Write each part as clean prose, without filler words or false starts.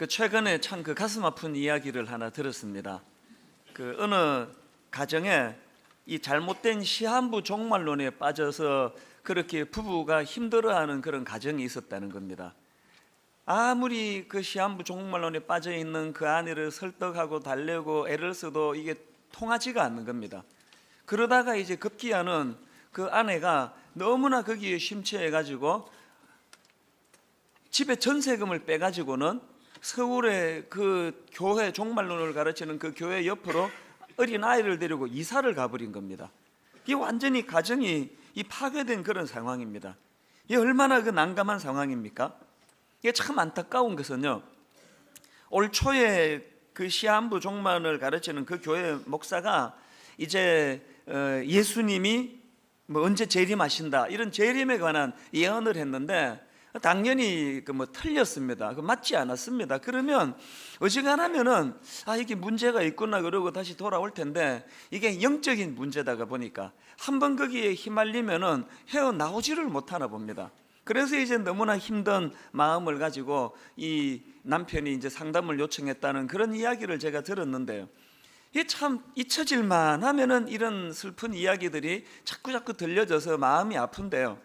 최근에 참 가슴 아픈 이야기를 하나 들었습니다. 어느 가정에 이 잘못된 시한부 종말론에 빠져서 그렇게 부부가 힘들어하는 그런 가정이 있었다는 겁니다. 아무리 그 시한부 종말론에 빠져 있는 그 아내를 설득하고 달래고 애를 써도 이게 통하지가 않는 겁니다. 그러다가 이제 급기야는 그 아내가 너무나 거기에 심취해가지고 집에 전세금을 빼가지고는 서울의 그 교회 종말론을 가르치는 그 교회 옆으로 어린 아이를 데리고 이사를 가버린 겁니다. 이게 완전히 가정이 파괴된 그런 상황입니다. 이게 얼마나 그 난감한 상황입니까? 이게 참 안타까운 것은요, 올 초에 그 시한부 종말을 가르치는 그 교회 목사가 이제 예수님이 언제 재림하신다 이런 재림에 관한 예언을 했는데 당연히 틀렸습니다. 맞지 않았습니다. 그러면 어지간하면은 이게 문제가 있구나 그러고 다시 돌아올 텐데, 이게 영적인 문제다가 보니까 한번 거기에 휘말리면은 헤어나오지를 못하나 봅니다. 그래서 이제 너무나 힘든 마음을 가지고 이 남편이 이제 상담을 요청했다는 그런 이야기를 제가 들었는데요, 이게 참 잊혀질만 하면은 이런 슬픈 이야기들이 자꾸 들려져서 마음이 아픈데요,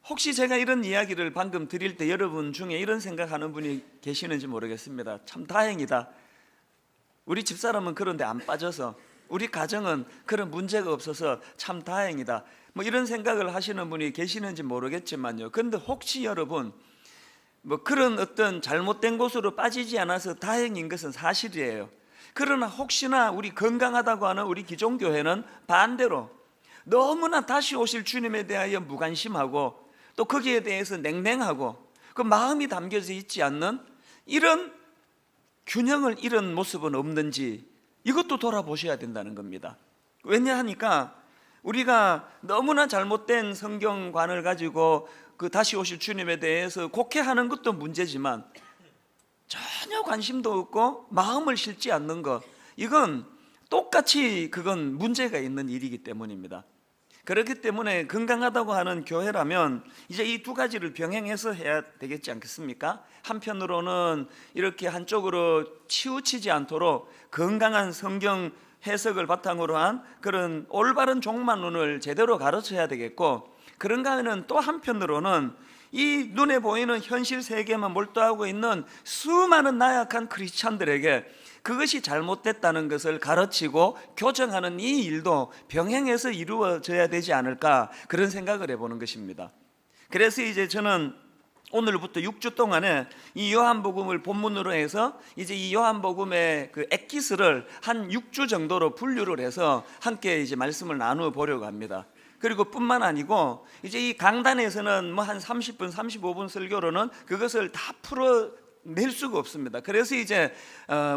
혹시 제가 이런 이야기를 방금 드릴 때 여러분 중에 이런 생각하는 분이 계시는지 모르겠습니다. 참 다행이다, 우리 집사람은 그런 데 안 빠져서, 우리 가정은 그런 문제가 없어서 참 다행이다, 이런 생각을 하시는 분이 계시는지 모르겠지만요, 근데 혹시 여러분 그런 어떤 잘못된 곳으로 빠지지 않아서 다행인 것은 사실이에요. 그러나 혹시나 우리 건강하다고 하는 우리 기존교회는 반대로 너무나 다시 오실 주님에 대하여 무관심하고 또 거기에 대해서 냉랭하고 그 마음이 담겨져 있지 않는 이런 균형을 잃은 모습은 없는지 이것도 돌아보셔야 된다는 겁니다. 왜냐하니까 우리가 너무나 잘못된 성경관을 가지고 그 다시 오실 주님에 대해서 곡해하는 것도 문제지만 전혀 관심도 없고 마음을 싣지 않는 것, 이건 똑같이 그건 문제가 있는 일이기 때문입니다. 그렇기 때문에 건강하다고 하는 교회라면 이제 이 두 가지를 병행해서 해야 되겠지 않겠습니까? 한편으로는 이렇게 한쪽으로 치우치지 않도록 건강한 성경 해석을 바탕으로 한 그런 올바른 종말론을 제대로 가르쳐야 되겠고, 그런가 하면 또 한편으로는 이 눈에 보이는 현실 세계만 몰두하고 있는 수많은 나약한 크리스찬들에게 그것이 잘못됐다는 것을 가르치고 교정하는 이 일도 병행해서 이루어져야 되지 않을까, 그런 생각을 해보는 것입니다. 그래서 이제 저는 오늘부터 6주 동안에 이 요한복음을 본문으로 해서 이제 이 요한복음의 그 엑기스를 한 6주 정도로 분류를 해서 함께 이제 말씀을 나누어 보려고 합니다. 그리고 뿐만 아니고 이제 이 강단에서는 한 30분, 35분 설교로는 그것을 다 풀어낼 수가 없습니다. 그래서 이제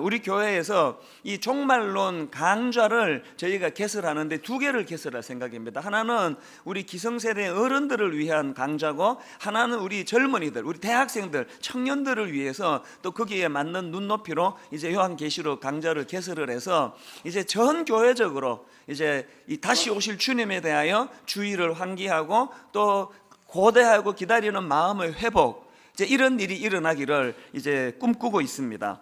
우리 교회에서 이 종말론 강좌를 저희가 개설하는데 두 개를 개설할 생각입니다. 하나는 우리 기성세대 어른들을 위한 강좌고, 하나는 우리 젊은이들, 우리 대학생들, 청년들을 위해서 또 거기에 맞는 눈높이로 이제 요한계시록 강좌를 개설을 해서 이제 전 교회적으로 이제 이 다시 오실 주님에 대하여 주의를 환기하고 또 고대하고 기다리는 마음의 회복, 이제 이런 일이 일어나기를 이제 꿈꾸고 있습니다.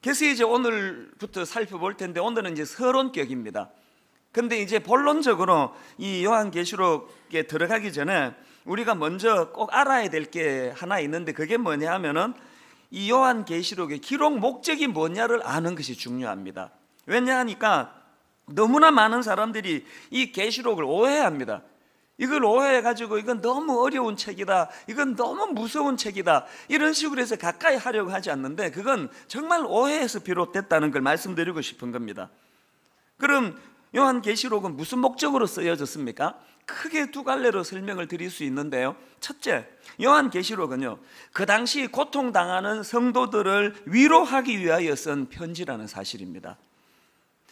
그래서 이제 오늘부터 살펴볼 텐데, 오늘은 이제 서론격입니다. 근데 이제 본론적으로 이 요한계시록에 들어가기 전에 우리가 먼저 꼭 알아야 될 게 하나 있는데, 그게 뭐냐 하면은 이 요한계시록의 기록 목적이 뭐냐를 아는 것이 중요합니다. 왜냐하니까 너무나 많은 사람들이 이 계시록을 오해합니다. 이걸 오해해가지고 이건 너무 어려운 책이다, 이건 너무 무서운 책이다, 이런 식으로 해서 가까이 하려고 하지 않는데, 그건 정말 오해에서 비롯됐다는 걸 말씀드리고 싶은 겁니다. 그럼 요한계시록은 무슨 목적으로 쓰여졌습니까? 크게 두 갈래로 설명을 드릴 수 있는데요, 첫째, 요한계시록은요 그 당시 고통당하는 성도들을 위로하기 위하여 쓴 편지라는 사실입니다.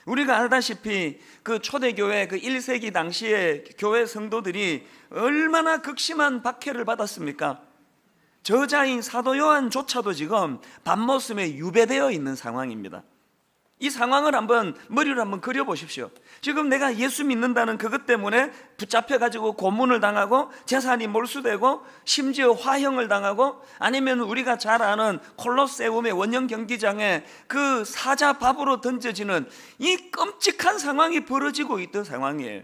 우리가 알다시피 그 초대교회 그 1세기 당시에 교회 성도들이 얼마나 극심한 박해를 받았습니까? 저자인 사도 요한조차도 지금 밤모습에 유배되어 있는 상황입니다. 이 상황을 한번 머리로 한번 그려보십시오. 지금 내가 예수 믿는다는 그것 때문에 붙잡혀가지고 고문을 당하고 재산이 몰수되고 심지어 화형을 당하고, 아니면 우리가 잘 아는 콜로세움의 원형 경기장에 그 사자 밥으로 던져지는 이 끔찍한 상황이 벌어지고 있던 상황이에요.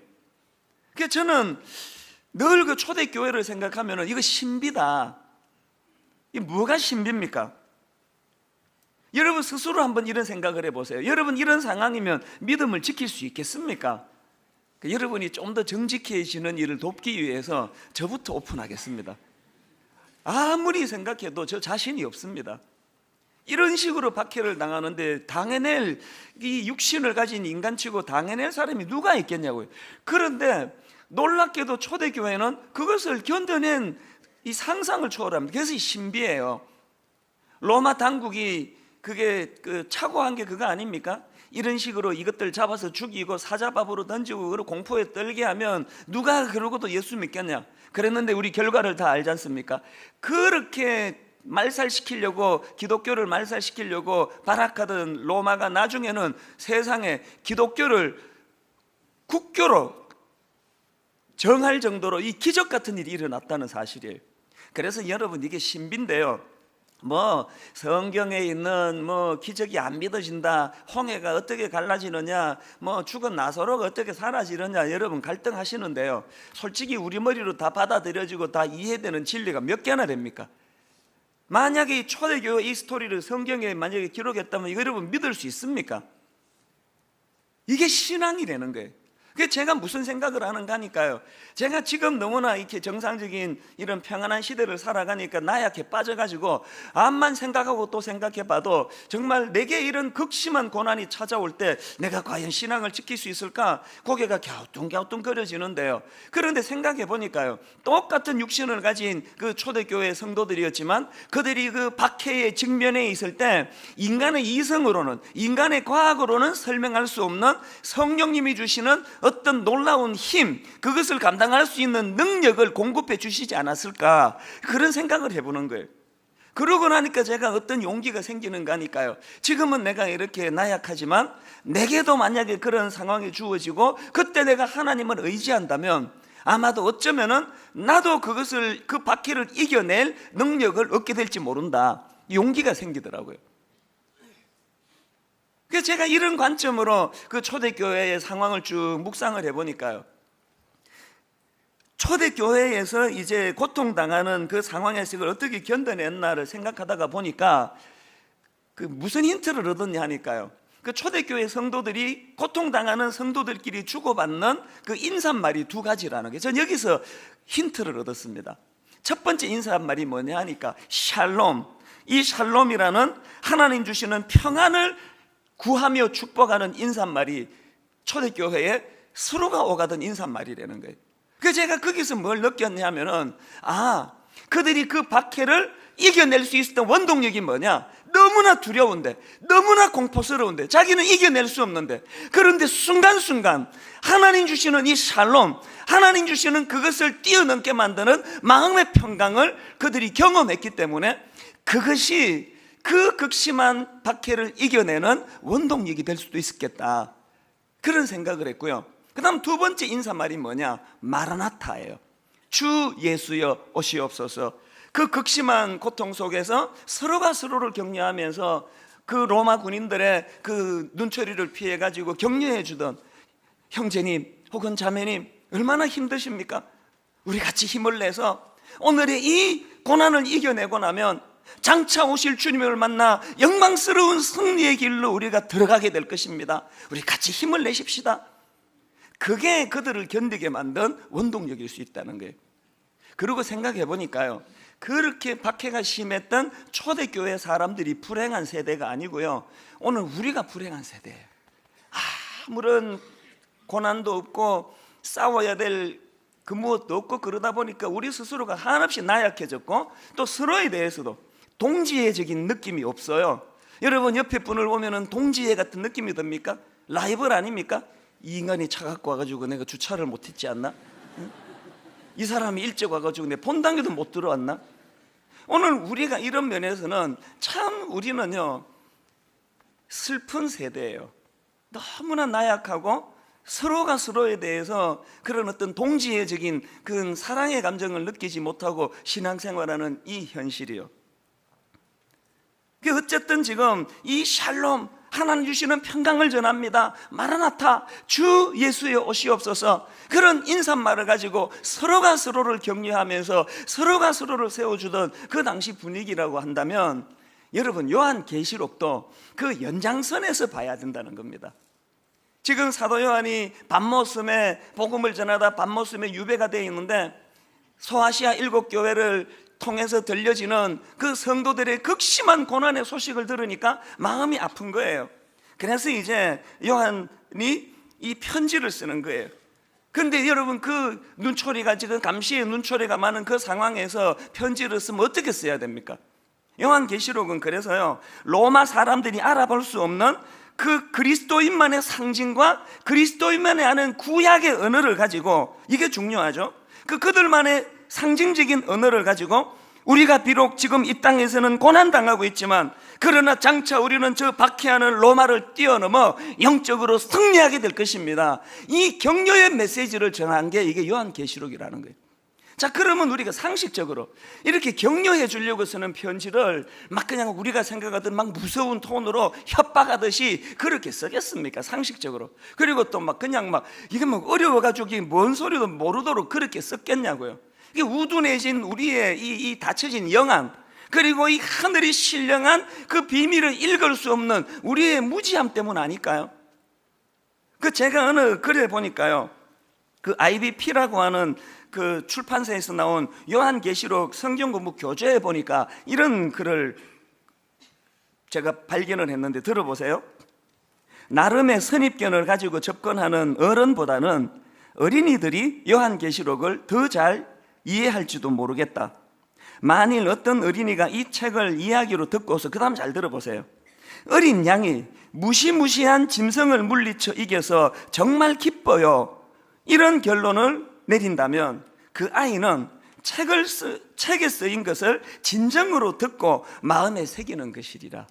그래서 저는 늘 그 초대교회를 생각하면 이거 신비다. 이 뭐가 신비입니까? 여러분 스스로 한번 이런 생각을 해보세요. 여러분 이런 상황이면 믿음을 지킬 수 있겠습니까? 여러분이 좀 더 정직해지는 일을 돕기 위해서 저부터 오픈하겠습니다. 아무리 생각해도 저 자신이 없습니다. 이런 식으로 박해를 당하는데 당해낼, 이 육신을 가진 인간치고 당해낼 사람이 누가 있겠냐고요. 그런데 놀랍게도 초대교회는 그것을 견뎌낸 이 상상을 초월합니다. 그래서 이 신비예요. 로마 당국이 그게 착오한 게 그거 아닙니까? 이런 식으로 이것들 잡아서 죽이고 사자밥으로 던지고 공포에 떨게 하면 누가 그러고도 예수 믿겠냐? 그랬는데 우리 결과를 다 알지 않습니까? 그렇게 말살시키려고, 기독교를 말살시키려고 발악하던 로마가 나중에는 세상에 기독교를 국교로 정할 정도로 이 기적 같은 일이 일어났다는 사실이에요. 그래서 여러분 이게 신비인데요, 뭐 성경에 있는 뭐 기적이 안 믿어진다, 홍해가 어떻게 갈라지느냐, 뭐 죽은 나사로가 어떻게 사라지느냐, 여러분 갈등하시는데요, 솔직히 우리 머리로 다 받아들여지고 다 이해되는 진리가 몇 개나 됩니까? 만약에 이 초대교회 이 스토리를 성경에 만약에 기록했다면 이거 여러분 믿을 수 있습니까? 이게 신앙이라는 거예요. 그게 제가 무슨 생각을 하는가 하니까요, 제가 지금 너무나 이렇게 정상적인 이런 평안한 시대를 살아가니까 나약해 빠져가지고 암만 생각하고 또 생각해봐도 정말 내게 이런 극심한 고난이 찾아올 때 내가 과연 신앙을 지킬 수 있을까 고개가 갸우뚱갸우뚱거려지는데요. 그런데 생각해보니까요, 똑같은 육신을 가진 그 초대교회 성도들이었지만 그들이 그 박해의 직면에 있을 때 인간의 이성으로는, 인간의 과학으로는 설명할 수 없는 성령님이 주시는 어떤 놀라운 힘, 그것을 감당할 수 있는 능력을 공급해 주시지 않았을까, 그런 생각을 해보는 거예요. 그러고 나니까 제가 어떤 용기가 생기는가 하니까요, 지금은 내가 이렇게 나약하지만 내게도 만약에 그런 상황이 주어지고 그때 내가 하나님을 의지한다면 아마도 어쩌면은 나도 그것을, 그 박해를 이겨낼 능력을 얻게 될지 모른다, 용기가 생기더라고요. 그래서 제가 이런 관점으로 그 초대교회의 상황을 쭉 묵상을 해보니까요, 초대교회에서 이제 고통당하는 그 상황에서 이걸 어떻게 견뎌냈나를 생각하다가 보니까 그 무슨 힌트를 얻었냐 하니까요, 그 초대교회 성도들이 고통당하는 성도들끼리 주고받는 그 인사말이 두 가지라는 게, 전 여기서 힌트를 얻었습니다. 첫 번째 인사말이 뭐냐 하니까 샬롬, 이 샬롬이라는 하나님 주시는 평안을 구하며 축복하는 인사말이 초대교회에 서로가 오가던 인사말이라는 거예요. 그래서 제가 거기서 뭘 느꼈냐면은, 그들이 그 박해를 이겨낼 수 있었던 원동력이 뭐냐, 너무나 두려운데, 너무나 공포스러운데, 자기는 이겨낼 수 없는데, 그런데 순간순간 하나님 주시는 이 샬롬, 하나님 주시는 그것을 뛰어넘게 만드는 마음의 평강을 그들이 경험했기 때문에 그것이 그 극심한 박해를 이겨내는 원동력이 될 수도 있었겠다, 그런 생각을 했고요. 그 다음 두 번째 인사말이 뭐냐, 마라나타예요. 주 예수여 오시옵소서. 그 극심한 고통 속에서 서로가 서로를 격려하면서 그 로마 군인들의 그 눈초리를 피해가지고 격려해 주던 형제님 혹은 자매님, 얼마나 힘드십니까? 우리 같이 힘을 내서 오늘의 이 고난을 이겨내고 나면 장차 오실 주님을 만나 영광스러운 승리의 길로 우리가 들어가게 될 것입니다. 우리 같이 힘을 내십시다. 그게 그들을 견디게 만든 원동력일 수 있다는 거예요. 그리고 생각해 보니까요, 그렇게 박해가 심했던 초대교회 사람들이 불행한 세대가 아니고요, 오늘 우리가 불행한 세대예요. 아무런 고난도 없고 싸워야 될 그 무엇도 없고, 그러다 보니까 우리 스스로가 한없이 나약해졌고 또 서로에 대해서도 동지애적인 느낌이 없어요. 여러분 옆에 분을 보면은 동지애 같은 느낌이 듭니까? 라이벌 아닙니까? 이 인간이 차 갖고 와가지고 내가 주차를 못했지 않나? 응? 이 사람이 일찍 와가지고 내 본당에도 못 들어왔나? 오늘 우리가 이런 면에서는 참 우리는요, 슬픈 세대예요. 너무나 나약하고 서로가 서로에 대해서 그런 어떤 동지애적인 그 사랑의 감정을 느끼지 못하고 신앙생활하는 이 현실이요. 어쨌든 지금 이 샬롬, 하나님 주시는 평강을 전합니다. 마라나타, 주 예수의 오시옵소서, 그런 인사말을 가지고 서로가 서로를 격려하면서 서로가 서로를 세워주던 그 당시 분위기라고 한다면, 여러분 요한계시록도 그 연장선에서 봐야 된다는 겁니다. 지금 사도 요한이 밤모섬에 복음을 전하다 밤모섬에 유배가 되어 있는데, 소아시아 7교회를 통해서 들려지는 그 성도들의 극심한 고난의 소식을 들으니까 마음이 아픈 거예요. 그래서 이제 요한이 이 편지를 쓰는 거예요. 근데 여러분, 그 눈초리가, 지금 감시의 눈초리가 많은 그 상황에서 편지를 쓰면 어떻게 써야 됩니까? 요한계시록은 그래서요, 로마 사람들이 알아볼 수 없는 그 그리스도인만의 상징과 그리스도인만의 아는 구약의 언어를 가지고, 이게 중요하죠. 그들만의 상징적인 언어를 가지고, 우리가 비록 지금 이 땅에서는 고난당하고 있지만 그러나 장차 우리는 저 박해하는 로마를 뛰어넘어 영적으로 승리하게 될 것입니다. 이 격려의 메시지를 전한 게 이게 요한계시록이라는 거예요. 자, 그러면 우리가 상식적으로 이렇게 격려해 주려고 쓰는 편지를 막 그냥 우리가 생각하던 막 무서운 톤으로 협박하듯이 그렇게 쓰겠습니까? 상식적으로. 그리고 또 막 그냥 막 이게 뭐 어려워가지고 이게 뭔 소리도 모르도록 그렇게 썼겠냐고요. 이게 우둔해진 우리의 이 닫혀진 영안, 그리고 이 하늘이 신령한 그 비밀을 읽을 수 없는 우리의 무지함 때문 아닐까요? 제가 어느 글에 보니까요, 그 IBP라고 하는 그 출판사에서 나온 요한계시록 성경공부 교재에 보니까 이런 글을 제가 발견을 했는데 들어보세요. 나름의 선입견을 가지고 접근하는 어른보다는 어린이들이 요한계시록을 더 잘 이해할지도 모르겠다. 만일 어떤 어린이가 이 책을 이야기로 듣고서, 그 다음 잘 들어보세요. 어린 양이 무시무시한 짐승을 물리쳐 이겨서 정말 기뻐요, 이런 결론을 내린다면 그 아이는 책에 쓰인 것을 진정으로 듣고 마음에 새기는 것이리라.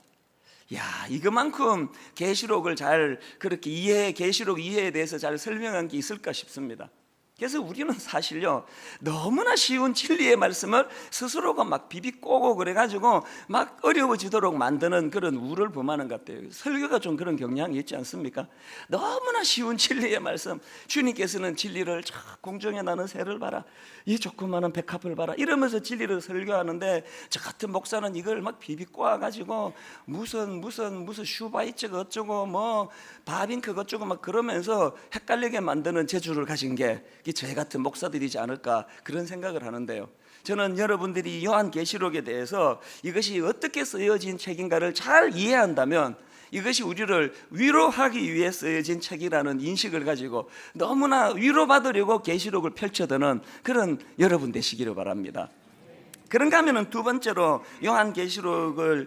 야, 이거만큼 계시록을 잘 그렇게 계시록 이해에 대해서 잘 설명한 게 있을까 싶습니다. 그래서 우리는 사실요, 너무나 쉬운 진리의 말씀을 스스로가 막 비비꼬고 그래가지고 막 어려워지도록 만드는 그런 우를 범하는 것 같아요. 설교가 좀 그런 경향이 있지 않습니까? 너무나 쉬운 진리의 말씀, 주님께서는 진리를 저 공중에 나는 새를 봐라, 이 조그마한 백합을 봐라, 이러면서 진리를 설교하는데, 저 같은 목사는 이걸 막 비비꼬아가지고 무슨 슈바이츠가 어쩌고 뭐 바빙크가 어쩌고 막 그러면서 헷갈리게 만드는 재주를 가진 게 저희 같은 목사들이지 않을까, 그런 생각을 하는데요. 저는 여러분들이 요한계시록에 대해서 이것이 어떻게 쓰여진 책인가를 잘 이해한다면 이것이 우리를 위로하기 위해 쓰여진 책이라는 인식을 가지고 너무나 위로받으려고 계시록을 펼쳐드는 그런 여러분 되시기를 바랍니다. 그런가 하면 두 번째로 요한계시록의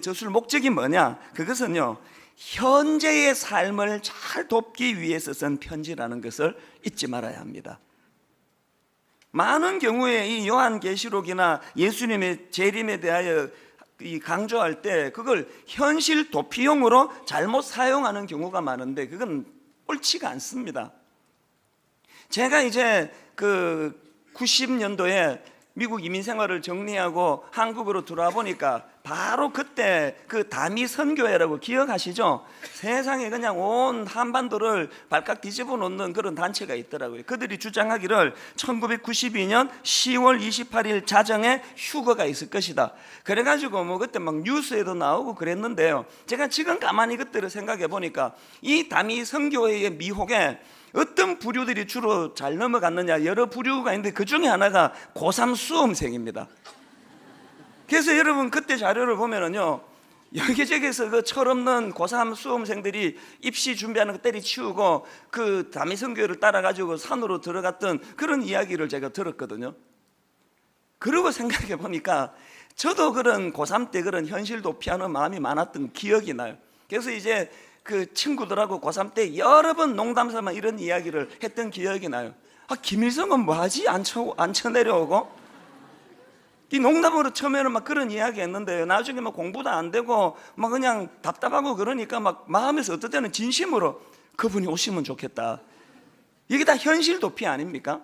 저술 목적이 뭐냐? 그것은요, 현재의 삶을 잘 돕기 위해서 쓴 편지라는 것을 잊지 말아야 합니다. 많은 경우에 이 요한계시록이나 예수님의 재림에 대하여 강조할 때 그걸 현실 도피용으로 잘못 사용하는 경우가 많은데 그건 옳지가 않습니다. 제가 이제 그 90년도에 미국 이민 생활을 정리하고 한국으로 들어와 보니까 바로 그때 그 다미 선교회라고 기억하시죠? 세상에 그냥 온 한반도를 발칵 뒤집어 놓는 그런 단체가 있더라고요. 그들이 주장하기를 1992년 10월 28일 자정에 휴거가 있을 것이다. 그래가지고 뭐 그때 막 뉴스에도 나오고 그랬는데요. 제가 지금 가만히 그때를 생각해 보니까 이 다미 선교회의 미혹에 어떤 부류들이 주로 잘 넘어갔느냐, 여러 부류가 있는데 그 중에 하나가 고3 수험생입니다. 그래서 여러분 그때 자료를 보면은요, 여기저기서 그 철없는 고3 수험생들이 입시 준비하는 거 때리치우고 그 다미선교회를 따라가지고 산으로 들어갔던 그런 이야기를 제가 들었거든요. 그러고 생각해 보니까 저도 그런 고3 때 그런 현실 도피하는 마음이 많았던 기억이 나요. 그래서 이제 그 친구들하고 고3 때 여러 번 농담삼아 이런 이야기를 했던 기억이 나요. 김일성은 뭐하지? 안 쳐 내려오고? 이 농담으로 처음에는 막 그런 이야기 했는데요, 나중에 막 공부도 안 되고 막 그냥 답답하고 그러니까 막 마음에서 어떨 때는 진심으로 그분이 오시면 좋겠다. 이게 다 현실 도피 아닙니까?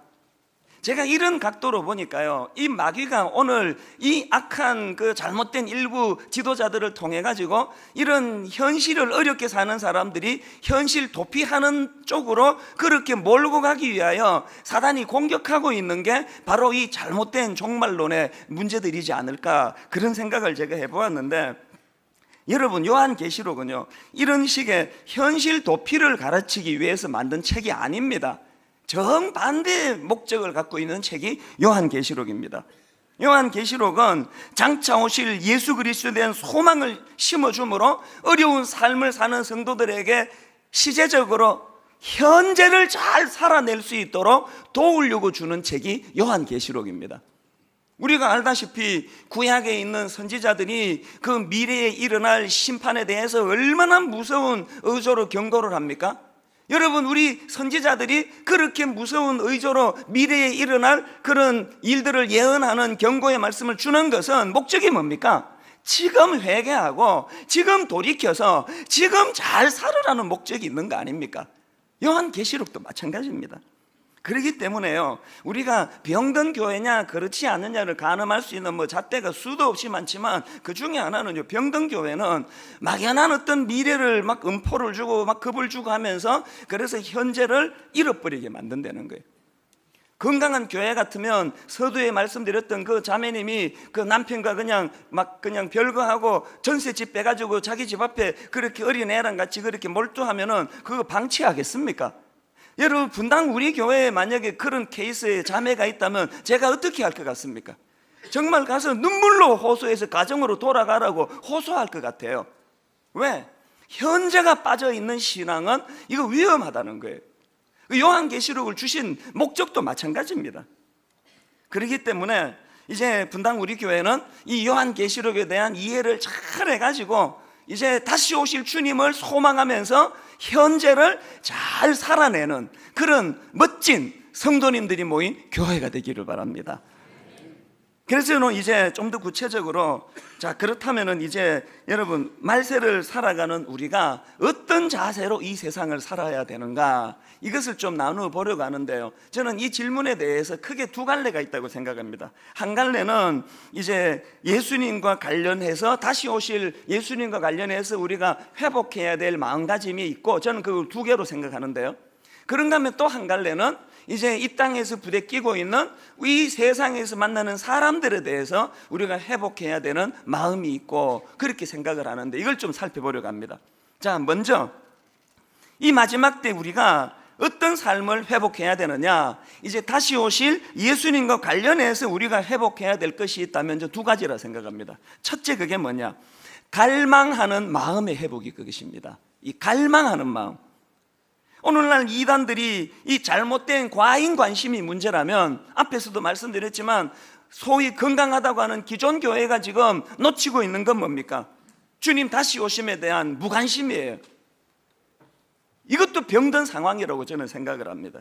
제가 이런 각도로 보니까요, 이 마귀가 오늘 이 악한 그 잘못된 일부 지도자들을 통해 가지고 이런 현실을 어렵게 사는 사람들이 현실 도피하는 쪽으로 그렇게 몰고 가기 위하여 사단이 공격하고 있는 게 바로 이 잘못된 종말론의 문제들이지 않을까, 그런 생각을 제가 해보았는데, 여러분, 요한계시록은요 이런 식의 현실 도피를 가르치기 위해서 만든 책이 아닙니다. 정반대의 목적을 갖고 있는 책이 요한계시록입니다. 요한계시록은 장차 오실 예수 그리스도에 대한 소망을 심어주므로 어려운 삶을 사는 성도들에게 시제적으로 현재를 잘 살아낼 수 있도록 도우려고 주는 책이 요한계시록입니다. 우리가 알다시피 구약에 있는 선지자들이 그 미래에 일어날 심판에 대해서 얼마나 무서운 의조로 경고를 합니까? 여러분, 우리 선지자들이 그렇게 무서운 의조로 미래에 일어날 그런 일들을 예언하는 경고의 말씀을 주는 것은 목적이 뭡니까? 지금 회개하고 지금 돌이켜서 지금 잘 살으라는 목적이 있는 거 아닙니까? 요한계시록도 마찬가지입니다. 그렇기 때문에요, 우리가 병든 교회냐 그렇지 않느냐를 가늠할 수 있는 잣대가 수도 없이 많지만, 그 중에 하나는요, 병든 교회는 막연한 어떤 미래를 막 음포를 주고 막 겁을 주고 하면서 그래서 현재를 잃어버리게 만든다는 거예요. 건강한 교회 같으면 서두에 말씀드렸던 그 자매님이 그 남편과 그냥 별거하고 전셋집 빼가지고 자기 집 앞에 그렇게 어린애랑 같이 그렇게 몰두하면은 그거 방치하겠습니까? 여러분, 분당 우리 교회에 만약에 그런 케이스의 자매가 있다면 제가 어떻게 할 것 같습니까? 정말 가서 눈물로 호소해서 가정으로 돌아가라고 호소할 것 같아요. 왜? 현재가 빠져있는 신앙은 이거 위험하다는 거예요. 요한계시록을 주신 목적도 마찬가지입니다. 그렇기 때문에 이제 분당 우리 교회는 이 요한계시록에 대한 이해를 잘 해가지고 이제 다시 오실 주님을 소망하면서 현재를 잘 살아내는 그런 멋진 성도님들이 모인 교회가 되기를 바랍니다. 그래서 저는 이제 좀 더 구체적으로, 자, 그렇다면은 이제 여러분, 말세를 살아가는 우리가 어떤 자세로 이 세상을 살아야 되는가, 이것을 좀 나누어 보려고 하는데요, 저는 이 질문에 대해서 크게 두 갈래가 있다고 생각합니다. 한 갈래는 이제 예수님과 관련해서, 다시 오실 예수님과 관련해서 우리가 회복해야 될 마음가짐이 있고, 저는 그 두 개로 생각하는데요, 그런가 하면 또 한 갈래는 이제 이 땅에서 부대끼고 있는 이 세상에서 만나는 사람들에 대해서 우리가 회복해야 되는 마음이 있고, 그렇게 생각을 하는데, 이걸 좀 살펴보려고 합니다. 자, 먼저 이 마지막 때 우리가 어떤 삶을 회복해야 되느냐, 이제 다시 오실 예수님과 관련해서 우리가 회복해야 될 것이 있다면 저 두 가지라 생각합니다. 첫째, 그게 뭐냐, 갈망하는 마음의 회복이 그것입니다. 이 갈망하는 마음. 오늘날 이단들이 이 잘못된 과잉 관심이 문제라면, 앞에서도 말씀드렸지만 소위 건강하다고 하는 기존 교회가 지금 놓치고 있는 건 뭡니까? 주님 다시 오심에 대한 무관심이에요. 이것도 병든 상황이라고 저는 생각을 합니다.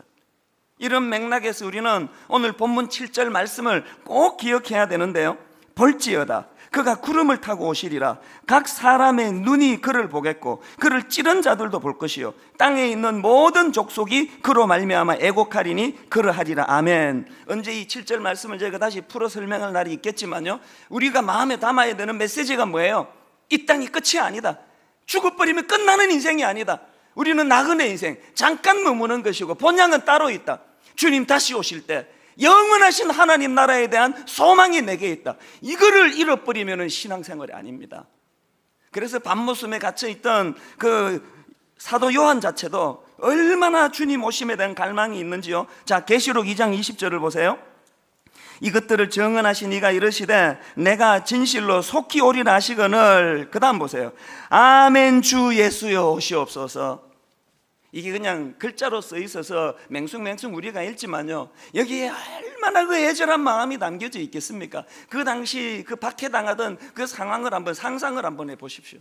이런 맥락에서 우리는 오늘 본문 7절 말씀을 꼭 기억해야 되는데요, 볼지어다 그가 구름을 타고 오시리라. 각 사람의 눈이 그를 보겠고 그를 찌른 자들도 볼 것이요 땅에 있는 모든 족속이 그로 말미암아 애곡하리니 그러하리라. 아멘. 언제 이 7절 말씀을 제가 다시 풀어 설명할 날이 있겠지만요, 우리가 마음에 담아야 되는 메시지가 뭐예요? 이 땅이 끝이 아니다. 죽어버리면 끝나는 인생이 아니다. 우리는 나그네 인생, 잠깐 머무는 것이고 본향은 따로 있다. 주님 다시 오실 때 영원하신 하나님 나라에 대한 소망이 내게 있다. 이거를 잃어버리면 신앙생활이 아닙니다. 그래서 밤모섬에 갇혀있던 그 사도 요한 자체도 얼마나 주님 오심에 대한 갈망이 있는지요. 자, 계시록 2장 20절을 보세요. 이것들을 정언하신 이가 이르시되 내가 진실로 속히 오리라 하시거늘, 그 다음 보세요. 아멘. 주 예수여 오시옵소서. 이게 그냥 글자로 써 있어서 맹숭맹숭 우리가 읽지만요, 여기에 얼마나 그 애절한 마음이 담겨져 있겠습니까? 그 당시 그 박해당하던 그 상황을 한번 상상을 한번 해보십시오.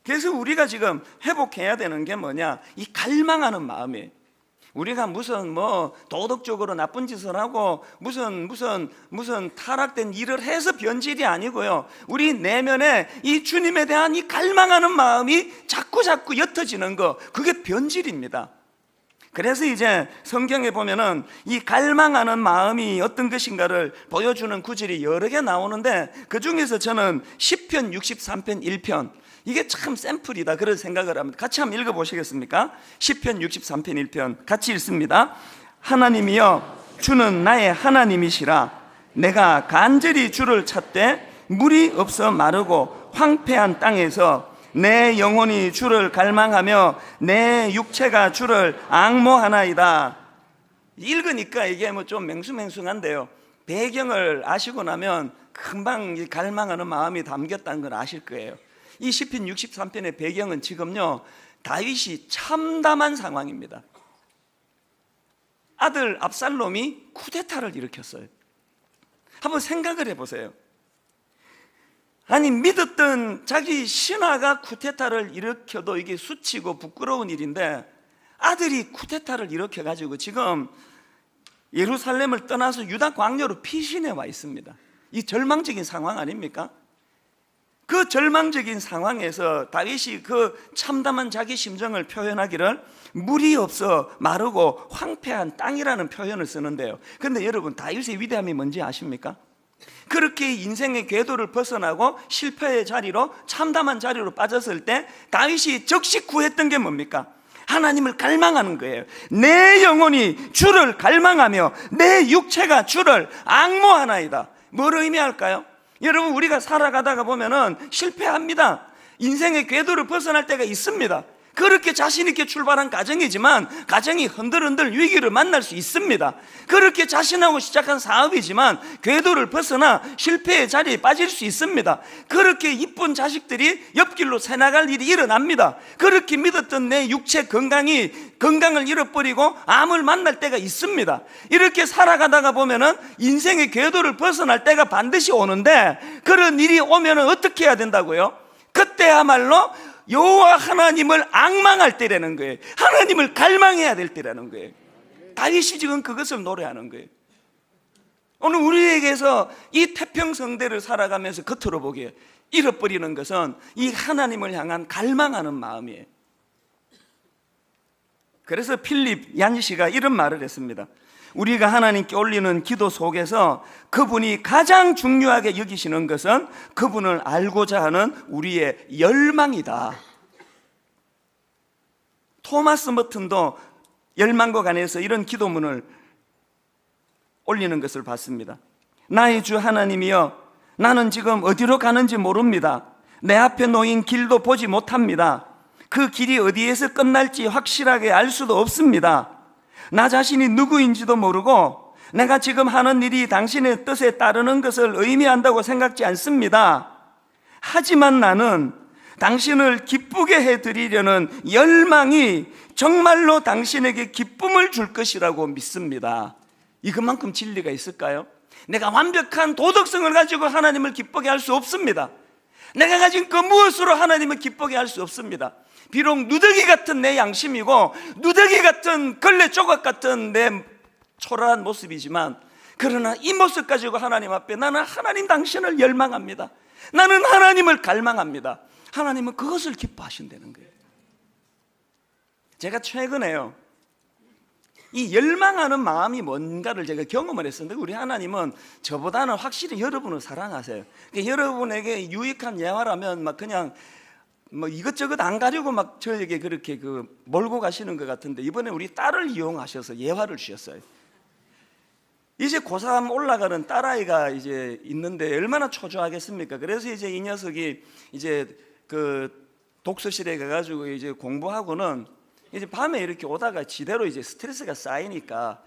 그래서 우리가 지금 회복해야 되는 게 뭐냐, 이 갈망하는 마음이에요. 우리가 무슨 뭐 도덕적으로 나쁜 짓을 하고 무슨 타락된 일을 해서 변질이 아니고요. 우리 내면에 이 주님에 대한 이 갈망하는 마음이 자꾸 옅어지는 거, 그게 변질입니다. 그래서 이제 성경에 보면은 이 갈망하는 마음이 어떤 것인가를 보여주는 구절이 여러 개 나오는데, 그 중에서 저는 시편 63편 1편, 이게 참 샘플이다 그런 생각을 합니다. 같이 한번 읽어보시겠습니까? 시편 63편 1편 같이 읽습니다. 하나님이여, 주는 나의 하나님이시라. 내가 간절히 주를 찾되 물이 없어 마르고 황폐한 땅에서 내 영혼이 주를 갈망하며 내 육체가 주를 앙모하나이다. 읽으니까 이게 뭐 좀 맹숭맹숭한데요, 배경을 아시고 나면 금방 이 갈망하는 마음이 담겼다는 걸 아실 거예요. 이 시편 63편의 배경은 지금요, 다윗이 참담한 상황입니다. 아들 압살롬이 쿠데타를 일으켰어요. 한번 생각을 해보세요. 아니, 믿었던 자기 신하가 쿠데타를 일으켜도 이게 수치고 부끄러운 일인데, 아들이 쿠데타를 일으켜가지고 지금 예루살렘을 떠나서 유다 광야로 피신해 와 있습니다. 이 절망적인 상황 아닙니까? 그 절망적인 상황에서 다윗이 그 참담한 자기 심정을 표현하기를 물이 없어 마르고 황폐한 땅이라는 표현을 쓰는데요. 그런데 여러분, 다윗의 위대함이 뭔지 아십니까? 그렇게 인생의 궤도를 벗어나고 실패의 자리로, 참담한 자리로 빠졌을 때 다윗이 즉시 구했던 게 뭡니까? 하나님을 갈망하는 거예요. 내 영혼이 주를 갈망하며 내 육체가 주를 앙모하나이다. 뭘 의미할까요? 여러분, 우리가 살아가다가 보면은 실패합니다. 인생의 궤도를 벗어날 때가 있습니다. 그렇게 자신 있게 출발한 가정이지만 가정이 흔들흔들 위기를 만날 수 있습니다. 그렇게 자신하고 시작한 사업이지만 궤도를 벗어나 실패의 자리에 빠질 수 있습니다. 그렇게 이쁜 자식들이 옆길로 새나갈 일이 일어납니다. 그렇게 믿었던 내 육체 건강을 잃어버리고 암을 만날 때가 있습니다. 이렇게 살아가다가 보면은 인생의 궤도를 벗어날 때가 반드시 오는데, 그런 일이 오면은 어떻게 해야 된다고요? 그때야말로 여호와 하나님을 앙망할 때라는 거예요. 하나님을 갈망해야 될 때라는 거예요. 다윗이 지금 그것을 노래하는 거예요. 오늘 우리에게서 이 태평성대를 살아가면서 겉으로 보기에 잃어버리는 것은 이 하나님을 향한 갈망하는 마음이에요. 그래서 필립 얀시가 이런 말을 했습니다. 우리가 하나님께 올리는 기도 속에서 그분이 가장 중요하게 여기시는 것은 그분을 알고자 하는 우리의 열망이다. 토마스 머튼도 열망과 관해서 이런 기도문을 올리는 것을 봤습니다. 나의 주 하나님이여, 나는 지금 어디로 가는지 모릅니다. 내 앞에 놓인 길도 보지 못합니다. 그 길이 어디에서 끝날지 확실하게 알 수도 없습니다. 나 자신이 누구인지도 모르고 내가 지금 하는 일이 당신의 뜻에 따르는 것을 의미한다고 생각지 않습니다. 하지만 나는 당신을 기쁘게 해드리려는 열망이 정말로 당신에게 기쁨을 줄 것이라고 믿습니다. 이것만큼 진리가 있을까요? 내가 완벽한 도덕성을 가지고 하나님을 기쁘게 할 수 없습니다. 내가 가진 그 무엇으로 하나님을 기쁘게 할 수 없습니다. 비록 누더기 같은 내 양심이고 누더기 같은 걸레 조각 같은 내 초라한 모습이지만, 그러나 이 모습 가지고 하나님 앞에 나는 하나님 당신을 열망합니다. 나는 하나님을 갈망합니다. 하나님은 그것을 기뻐하신다는 거예요. 제가 최근에요, 이 열망하는 마음이 뭔가를 제가 경험을 했었는데, 우리 하나님은 저보다는 확실히 여러분을 사랑하세요. 그러니까 여러분에게 유익한 예화라면 막 그냥 뭐 이것저것 안 가리고 막 저에게 그렇게 몰고 가시는 것 같은데, 이번에 우리 딸을 이용하셔서 예화를 주셨어요. 이제 고3 올라가는 딸아이가 이제 있는데 얼마나 초조하겠습니까? 그래서 이제 이 녀석이 이제 그 독서실에 가가지고 이제 공부하고는 이제 밤에 이렇게 오다가 지대로 이제 스트레스가 쌓이니까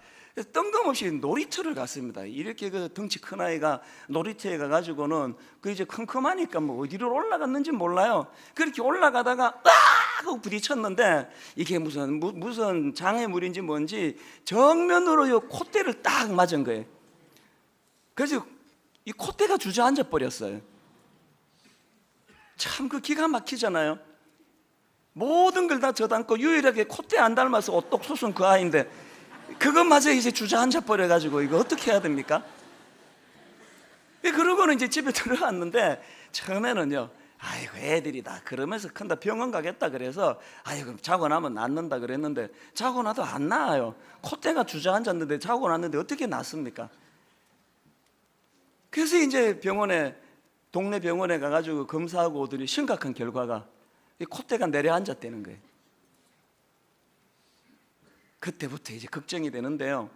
뜬금없이 놀이터를 갔습니다. 이렇게 그 덩치 큰 아이가 놀이터에 가가지고는 그 이제 컴컴하니까 뭐 어디로 올라갔는지 몰라요. 그렇게 올라가다가 으악 하고 부딪혔는데, 이게 무슨 장애물인지 뭔지 정면으로 요 콧대를 딱 맞은 거예요. 그래서 이 콧대가 주저앉아 버렸어요. 참 그 기가 막히잖아요. 모든 걸 다 져담고 유일하게 콧대 안 닮아서 오똑소순 그 아이인데 그것마저 이제 주저앉아 버려가지고 이거 어떻게 해야 됩니까? 그러고는 이제 집에 들어왔는데 처음에는요, 아이고 애들이 다 그러면서 큰다, 병원 가겠다 그래서 아이고 자고 나면 낫는다 그랬는데 자고 나도 안 나아요. 콧대가 주저앉았는데 자고 났는데 어떻게 낫습니까? 그래서 이제 동네 병원에 가가지고 검사하고 오더니 심각한 결과가 이 콧대가 내려앉았다는 거예요. 그때부터 이제 걱정이 되는데요.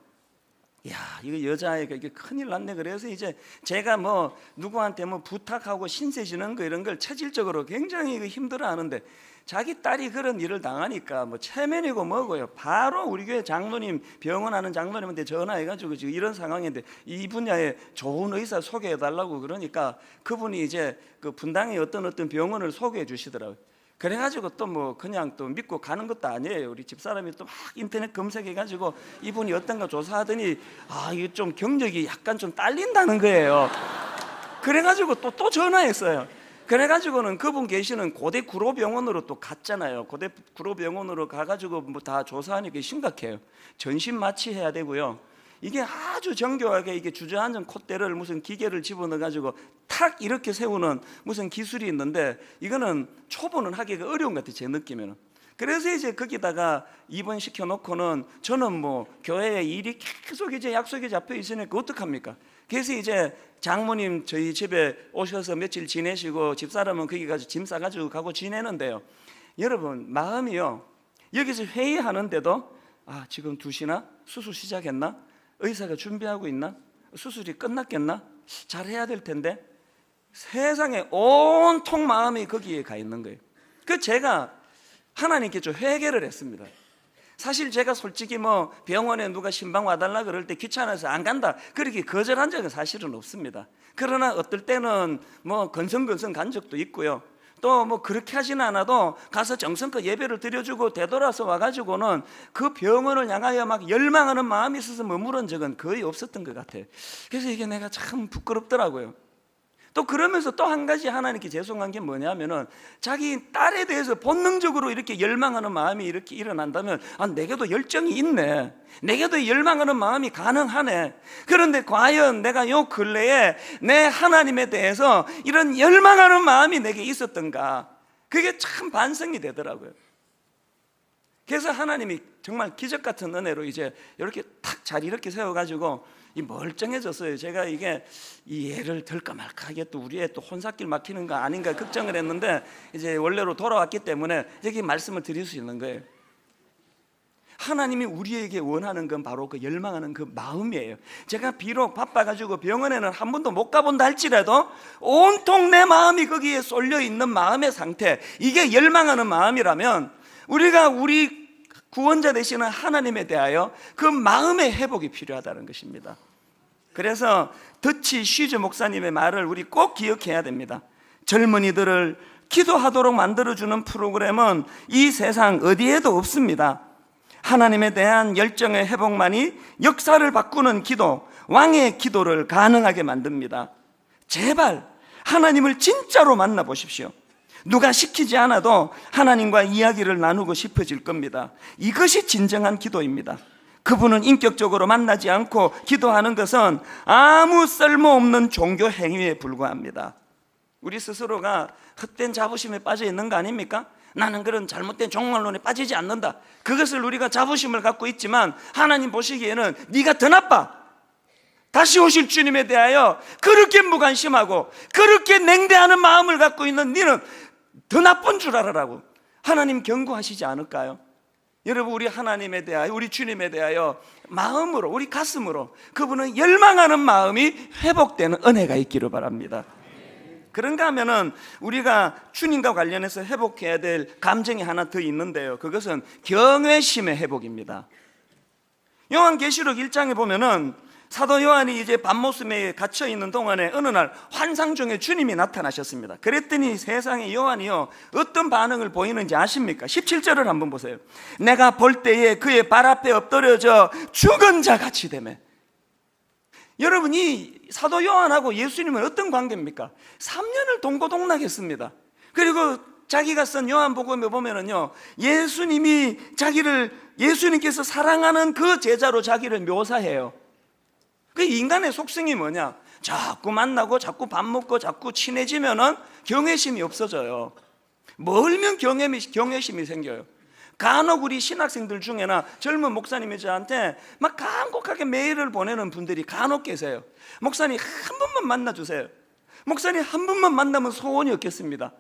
야, 이거 여자아이가 이게 큰일 났네. 그래서 이제 제가 뭐 누구한테 뭐 부탁하고 신세 지는 거 이런 걸 체질적으로 굉장히 힘들어 하는데 자기 딸이 그런 일을 당하니까 뭐 체면이고 뭐고요. 바로 우리 교회 장로님, 병원 하는 장로님한테 전화해가지고 지금 이런 상황인데 이 분야에 좋은 의사 소개해달라고 그러니까 그분이 이제 그 분당에 어떤 병원을 소개해 주시더라고요. 그래가지고 또 뭐 그냥 또 믿고 가는 것도 아니에요. 우리 집사람이 또 막 인터넷 검색해가지고 이분이 어떤가 조사하더니 아, 이게 좀 경력이 약간 좀 딸린다는 거예요. 그래가지고 또 전화했어요. 그래가지고는 그분 계시는 고대 구로병원으로 또 갔잖아요. 고대 구로병원으로 가가지고 뭐 다 조사하니까 심각해요. 전신 마취해야 되고요. 이게 아주 정교하게 이게 주저앉은 콧대를 무슨 기계를 집어넣어가지고 탁 이렇게 세우는 무슨 기술이 있는데 이거는 초보는 하기가 어려운 것 같아요, 제 느낌에는. 그래서 이제 거기다가 입원시켜 놓고는 저는 뭐 교회에 일이 계속 이제 약속이 잡혀 있으니까 어떡합니까? 그래서 이제 장모님 저희 집에 오셔서 며칠 지내시고 집사람은 거기 가서 짐 싸가지고 가고 지내는데요. 여러분 마음이요, 여기서 회의하는데도 아, 지금 2시나? 수술 시작했나? 의사가 준비하고 있나? 수술이 끝났겠나? 잘해야 될 텐데. 세상에 온통 마음이 거기에 가 있는 거예요. 그 제가 하나님께 좀 회개를 했습니다. 사실 제가 솔직히 뭐 병원에 누가 신방 와달라 그럴 때 귀찮아서 안 간다 그렇게 거절한 적은 사실은 없습니다. 그러나 어떨 때는 뭐 건성건성 간 적도 있고요. 또 뭐 그렇게 하지는 않아도 가서 정성껏 예배를 드려주고 되돌아서 와가지고는 그 병원을 향하여 막 열망하는 마음이 있어서 머무른 적은 거의 없었던 것 같아요. 그래서 이게 내가 참 부끄럽더라고요. 또 그러면서 또 한 가지 하나님께 죄송한 게 뭐냐면은 자기 딸에 대해서 본능적으로 이렇게 열망하는 마음이 이렇게 일어난다면 아, 내게도 열정이 있네, 내게도 열망하는 마음이 가능하네. 그런데 과연 내가 요 근래에 내 하나님에 대해서 이런 열망하는 마음이 내게 있었던가, 그게 참 반성이 되더라고요. 그래서 하나님이 정말 기적 같은 은혜로 이제 이렇게 탁 잘 이렇게 세워가지고 이 멀쩡해졌어요. 제가 이게 이 애를 들까 말까 하게 또 우리 애 또 혼사길 막히는 거 아닌가 걱정을 했는데 이제 원래로 돌아왔기 때문에 이렇게 말씀을 드릴 수 있는 거예요. 하나님이 우리에게 원하는 건 바로 그 열망하는 그 마음이에요. 제가 비록 바빠가지고 병원에는 한 번도 못 가본다 할지라도 온통 내 마음이 거기에 쏠려 있는 마음의 상태, 이게 열망하는 마음이라면 우리가 우리 구원자 되시는 하나님에 대하여 그 마음의 회복이 필요하다는 것입니다. 그래서 더치 쉬즈 목사님의 말을 우리 꼭 기억해야 됩니다. 젊은이들을 기도하도록 만들어주는 프로그램은 이 세상 어디에도 없습니다. 하나님에 대한 열정의 회복만이 역사를 바꾸는 기도, 왕의 기도를 가능하게 만듭니다. 제발 하나님을 진짜로 만나보십시오. 누가 시키지 않아도 하나님과 이야기를 나누고 싶어질 겁니다. 이것이 진정한 기도입니다. 그분은 인격적으로 만나지 않고 기도하는 것은 아무 쓸모없는 종교 행위에 불과합니다. 우리 스스로가 헛된 자부심에 빠져 있는 거 아닙니까? 나는 그런 잘못된 종말론에 빠지지 않는다. 그것을 우리가 자부심을 갖고 있지만 하나님 보시기에는 네가 더 나빠. 다시 오실 주님에 대하여 그렇게 무관심하고 그렇게 냉대하는 마음을 갖고 있는 너는 더 나쁜 줄 알아라고 하나님 경고하시지 않을까요? 여러분, 우리 하나님에 대하여, 우리 주님에 대하여 마음으로, 우리 가슴으로 그분은 열망하는 마음이 회복되는 은혜가 있기를 바랍니다. 그런가 하면은 우리가 주님과 관련해서 회복해야 될 감정이 하나 더 있는데요, 그것은 경외심의 회복입니다. 요한계시록 1장에 보면은 사도 요한이 이제 밤모습에 갇혀 있는 동안에 어느 날 환상 중에 주님이 나타나셨습니다. 그랬더니 세상에 요한이요 어떤 반응을 보이는지 아십니까? 17절을 한번 보세요. 내가 볼 때에 그의 발 앞에 엎드려져 죽은 자 같이 되매. 여러분, 이 사도 요한하고 예수님은 어떤 관계입니까? 3년을 동고동락했습니다. 그리고 자기가 쓴 요한복음에 보면은요, 예수님께서 사랑하는 그 제자로 자기를 묘사해요. 그 인간의 속성이 뭐냐? 자꾸 만나고 자꾸 밥 먹고 자꾸 친해지면은 경외심이 없어져요. 멀면 경외심이 생겨요. 간혹 우리 신학생들 중에나 젊은 목사님이 저한테 막 간곡하게 메일을 보내는 분들이 간혹 계세요. 목사님 한 번만 만나주세요. 목사님 한 번만 만나면 소원이 없겠습니다.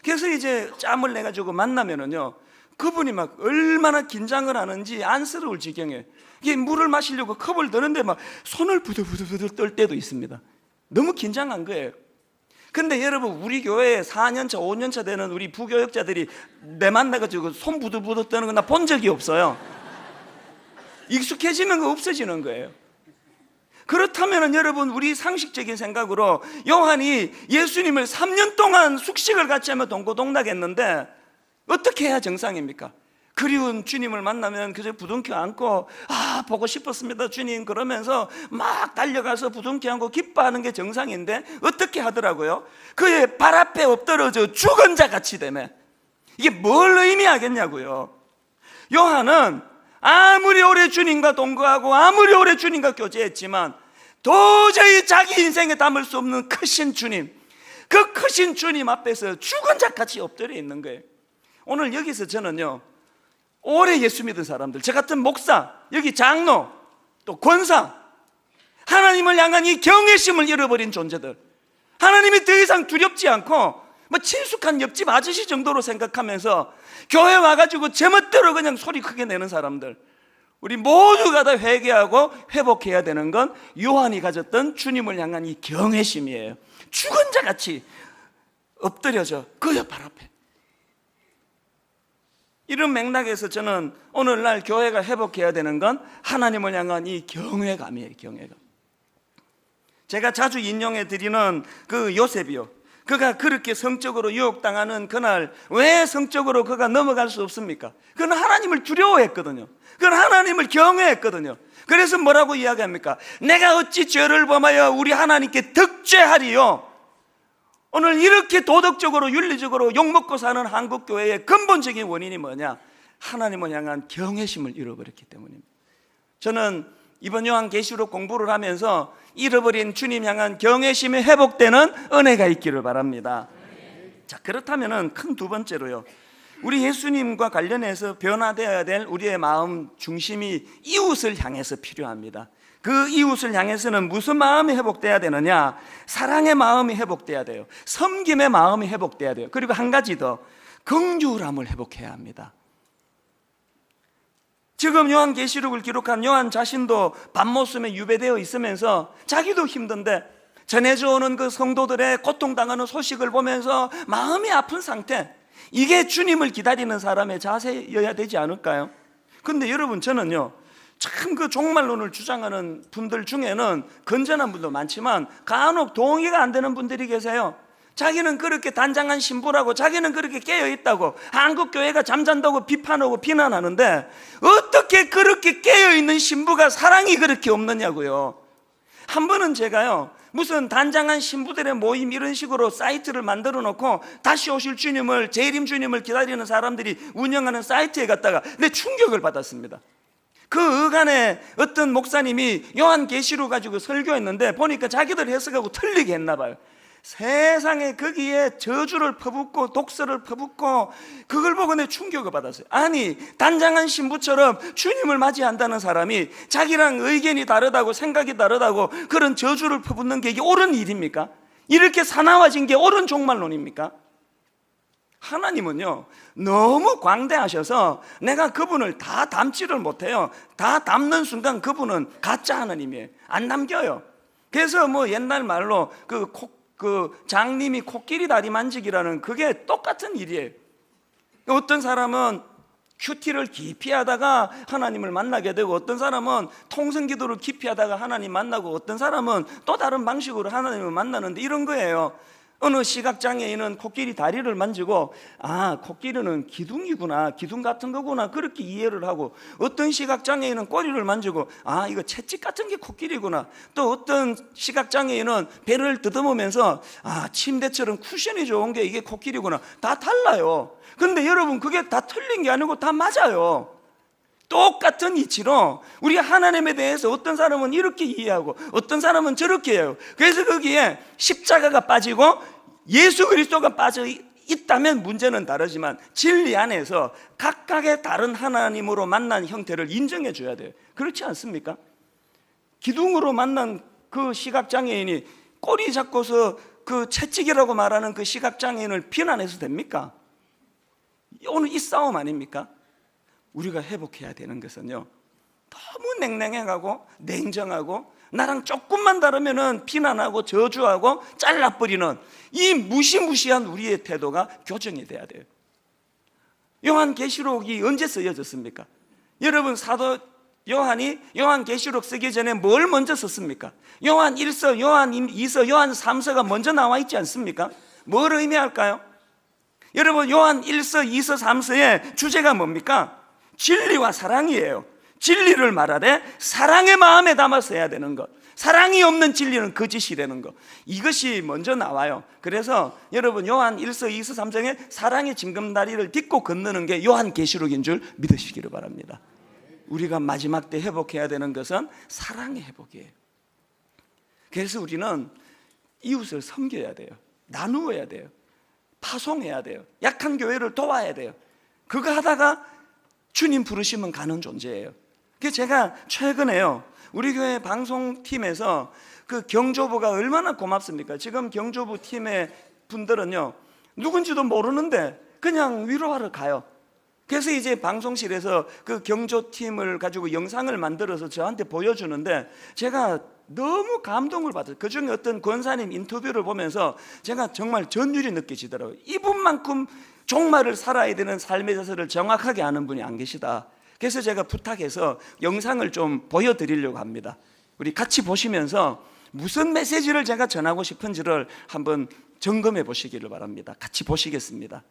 그래서 이제 짬을 내가지고 만나면은요, 그분이 막 얼마나 긴장을 하는지 안쓰러울 지경에, 이게 물을 마시려고 컵을 드는데 막 손을 부들부들 떨 때도 있습니다. 너무 긴장한 거예요. 근데 여러분, 우리 교회에 4년차 5년차 되는 우리 부교역자들이 내 만나가지고 손 부들부들 떠는 거 나 본 적이 없어요. 익숙해지면 없어지는 거예요. 그렇다면 여러분, 우리 상식적인 생각으로 요한이 예수님을 3년 동안 숙식을 같이 하며 동고동락했는데 어떻게 해야 정상입니까? 그리운 주님을 만나면 그저 부둥켜 안고 보고 싶었습니다 주님 그러면서 막 달려가서 부둥켜 안고 기뻐하는 게 정상인데 어떻게 하더라고요? 그의 발 앞에 엎드러져 죽은 자 같이 되매 이게 뭘 의미하겠냐고요. 요한은 아무리 오래 주님과 동거하고 아무리 오래 주님과 교제했지만 도저히 자기 인생에 담을 수 없는 크신 주님, 그 크신 주님 앞에서 죽은 자같이 엎드려 있는 거예요. 오늘 여기서 저는요, 오래 예수 믿은 사람들, 저 같은 목사, 여기 장로, 또 권사, 하나님을 향한 이 경외심을 잃어버린 존재들, 하나님이 더 이상 두렵지 않고 뭐 친숙한 옆집 아저씨 정도로 생각하면서 교회 와가지고 제멋대로 그냥 소리 크게 내는 사람들, 우리 모두가 다 회개하고 회복해야 되는 건 요한이 가졌던 주님을 향한 이 경외심이에요. 죽은 자같이 엎드려져 그 발 앞에. 이런 맥락에서 저는 오늘날 교회가 회복해야 되는 건 하나님을 향한 이 경외감이에요. 경외감. 제가 자주 인용해 드리는 그 요셉이요, 그가 그렇게 성적으로 유혹당하는 그날 왜 성적으로 그가 넘어갈 수 없습니까? 그는 하나님을 두려워했거든요. 그는 하나님을 경외했거든요. 그래서 뭐라고 이야기합니까? 내가 어찌 죄를 범하여 우리 하나님께 득죄하리요. 오늘 이렇게 도덕적으로 윤리적으로 욕먹고 사는 한국교회의 근본적인 원인이 뭐냐? 하나님을 향한 경외심을 잃어버렸기 때문입니다. 저는 이번 요한계시록 공부를 하면서 잃어버린 주님 향한 경외심이 회복되는 은혜가 있기를 바랍니다. 자, 그렇다면 큰 두 번째로요, 우리 예수님과 관련해서 변화되어야 될 우리의 마음 중심이 이웃을 향해서 필요합니다. 그 이웃을 향해서는 무슨 마음이 회복돼야 되느냐? 사랑의 마음이 회복돼야 돼요. 섬김의 마음이 회복돼야 돼요. 그리고 한 가지 더, 긍휼함을 회복해야 합니다. 지금 요한계시록을 기록한 요한 자신도 밤모섬에 유배되어 있으면서 자기도 힘든데 전해져 오는 그 성도들의 고통당하는 소식을 보면서 마음이 아픈 상태, 이게 주님을 기다리는 사람의 자세여야 되지 않을까요? 근데 여러분, 저는요, 참 그 종말론을 주장하는 분들 중에는 건전한 분도 많지만 간혹 동의가 안 되는 분들이 계세요. 자기는 그렇게 단장한 신부라고, 자기는 그렇게 깨어있다고, 한국교회가 잠잔다고 비판하고 비난하는데 어떻게 그렇게 깨어있는 신부가 사랑이 그렇게 없느냐고요. 한 번은 제가요, 무슨 단장한 신부들의 모임 이런 식으로 사이트를 만들어 놓고 다시 오실 주님을, 재림 주님을 기다리는 사람들이 운영하는 사이트에 갔다가 내 충격을 받았습니다. 그 어간에 어떤 목사님이 요한계시록 가지고 설교했는데 보니까 자기들 해석하고 틀리게 했나 봐요. 세상에 거기에 저주를 퍼붓고 독서를 퍼붓고 그걸 보고 내 충격을 받았어요. 아니, 단장한 신부처럼 주님을 맞이한다는 사람이 자기랑 의견이 다르다고, 생각이 다르다고 그런 저주를 퍼붓는 게 이게 옳은 일입니까? 이렇게 사나워진 게 옳은 종말론입니까? 하나님은요, 너무 광대하셔서 내가 그분을 다 담지를 못해요. 다 담는 순간 그분은 가짜 하나님이에요. 안 남겨요. 그래서 뭐 옛날 말로 그 장님이 코끼리 다리 만지기라는 그게 똑같은 일이에요. 어떤 사람은 큐티를 깊이 하다가 하나님을 만나게 되고, 어떤 사람은 통성기도를 깊이 하다가 하나님 만나고, 어떤 사람은 또 다른 방식으로 하나님을 만나는데 이런 거예요. 어느 시각장애인은 코끼리 다리를 만지고 코끼리는 기둥이구나, 기둥 같은 거구나 그렇게 이해를 하고, 어떤 시각장애인은 꼬리를 만지고 이거 채찍 같은 게 코끼리구나, 또 어떤 시각장애인은 배를 더듬으면서 침대처럼 쿠션이 좋은 게 이게 코끼리구나. 다 달라요. 근데 여러분, 그게 다 틀린 게 아니고 다 맞아요. 똑같은 이치로 우리 하나님에 대해서 어떤 사람은 이렇게 이해하고 어떤 사람은 저렇게 해요. 그래서 거기에 십자가가 빠지고 예수 그리스도가 빠져 있다면 문제는 다르지만 진리 안에서 각각의 다른 하나님으로 만난 형태를 인정해 줘야 돼요. 그렇지 않습니까? 기둥으로 만난 그 시각장애인이 꼬리 잡고서 그 채찍이라고 말하는 그 시각장애인을 비난해서 됩니까? 오늘 이 싸움 아닙니까? 우리가 회복해야 되는 것은요, 너무 냉랭해가고 냉정하고 나랑 조금만 다르면은 비난하고 저주하고 잘라버리는 이 무시무시한 우리의 태도가 교정이 돼야 돼요. 요한계시록이 언제 쓰여졌습니까? 여러분, 사도 요한이 요한계시록 쓰기 전에 뭘 먼저 썼습니까? 요한 1서, 요한 2서, 요한 3서가 먼저 나와 있지 않습니까? 뭘 의미할까요? 여러분, 요한 1서, 2서, 3서의 주제가 뭡니까? 진리와 사랑이에요. 진리를 말하되 사랑의 마음에 담아서 해야 되는 것, 사랑이 없는 진리는 거짓이라는 것, 이것이 먼저 나와요. 그래서 여러분, 요한 1서, 2서, 3서에 사랑의 징검다리를 딛고 건너는 게 요한계시록인 줄 믿으시기를 바랍니다. 우리가 마지막 때 회복해야 되는 것은 사랑의 회복이에요. 그래서 우리는 이웃을 섬겨야 돼요. 나누어야 돼요. 파송해야 돼요. 약한 교회를 도와야 돼요. 그거 하다가 주님 부르시면 가는 존재예요. 그래서 제가 최근에요, 우리 교회 방송팀에서 그 경조부가 얼마나 고맙습니까? 지금 경조부 팀의 분들은요, 누군지도 모르는데 그냥 위로하러 가요. 그래서 이제 방송실에서 그 경조팀을 가지고 영상을 만들어서 저한테 보여주는데 제가 너무 감동을 받았어요. 그 중에 어떤 권사님 인터뷰를 보면서 제가 정말 전율이 느껴지더라고요. 이분만큼 종말을 살아야 되는 삶의 자세를 정확하게 아는 분이 안 계시다. 그래서 제가 부탁해서 영상을 좀 보여드리려고 합니다. 우리 같이 보시면서 무슨 메시지를 제가 전하고 싶은지를 한번 점검해 보시기를 바랍니다. 같이 보시겠습니다.